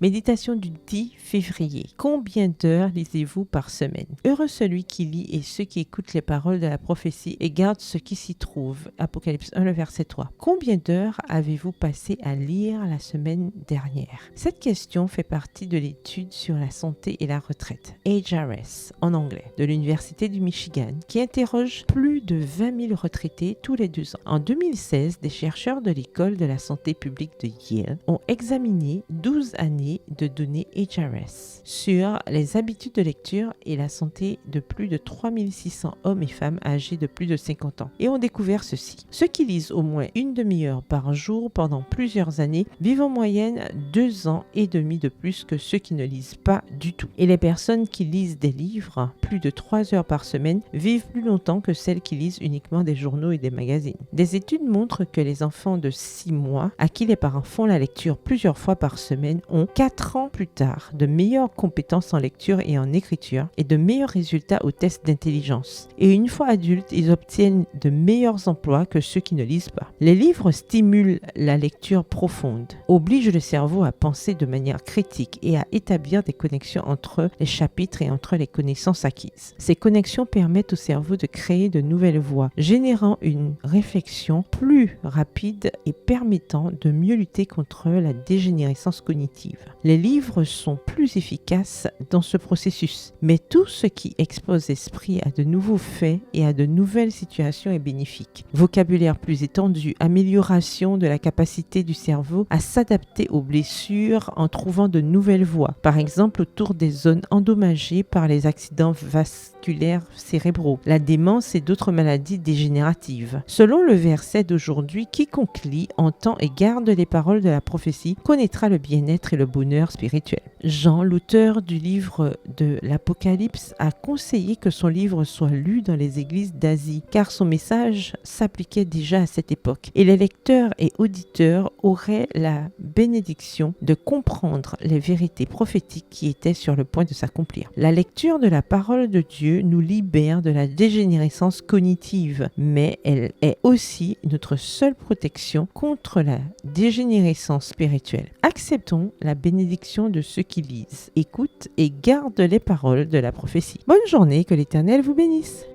Méditation du 10 février. Combien d'heures lisez-vous par semaine? Heureux celui qui lit et ceux qui écoutent les paroles de la prophétie et gardent ce qui s'y trouve. Apocalypse 1, le verset 3. Combien d'heures avez-vous passé à lire la semaine dernière? Cette question fait partie de l'étude sur la santé et la retraite, HRS en anglais, de l'Université du Michigan, qui interroge plus de 20 000 retraités tous les 2 ans. En 2016, des chercheurs de l'École de la santé publique de Yale ont examiné 12 années de données HRS sur les habitudes de lecture et la santé de plus de 3600 hommes et femmes âgés de plus de 50 ans et ont découvert ceci. Ceux qui lisent au moins une demi-heure par jour pendant plusieurs années vivent en moyenne 2 ans et demi de plus que ceux qui ne lisent pas du tout. Et les personnes qui lisent des livres plus de 3 heures par semaine vivent plus longtemps que celles qui lisent uniquement des journaux et des magazines. Des études montrent que les enfants de 6 mois à qui les parents font la lecture plusieurs fois par semaine ont 4 ans plus tard de meilleures compétences en lecture et en écriture et de meilleurs résultats aux tests d'intelligence. Et une fois adultes, ils obtiennent de meilleurs emplois que ceux qui ne lisent pas. Les livres stimulent la lecture profonde, obligent le cerveau à penser de manière critique et à établir des connexions entre les chapitres et entre les connaissances acquises. Ces connexions permettent au cerveau de créer de nouvelles voies, générant une réflexion plus rapide et permettant de mieux lutter contre la dégénérescence cognitive. Les livres sont plus efficaces dans ce processus, mais tout ce qui expose l'esprit à de nouveaux faits et à de nouvelles situations est bénéfique. Vocabulaire plus étendu, amélioration de la capacité du cerveau à s'adapter aux blessures en trouvant de nouvelles voies, par exemple autour des zones endommagées par les accidents vasculaires cérébraux, la démence et d'autres maladies dégénératives. Selon le verset d'aujourd'hui, quiconque lit, entend et garde les paroles de la prophétie connaîtra le bien-être et le bonheur spirituel. Jean, l'auteur du livre de l'Apocalypse, a conseillé que son livre soit lu dans les églises d'Asie, car son message s'appliquait déjà à cette époque, et les lecteurs et auditeurs auraient la bénédiction de comprendre les vérités prophétiques qui étaient sur le point de s'accomplir. La lecture de la parole de Dieu nous libère de la dégénérescence cognitive, mais elle est aussi notre seule protection contre la dégénérescence spirituelle. Acceptons la bénédiction de ceux qui lisent, écoutent et gardent les paroles de la prophétie. Bonne journée, que l'Éternel vous bénisse.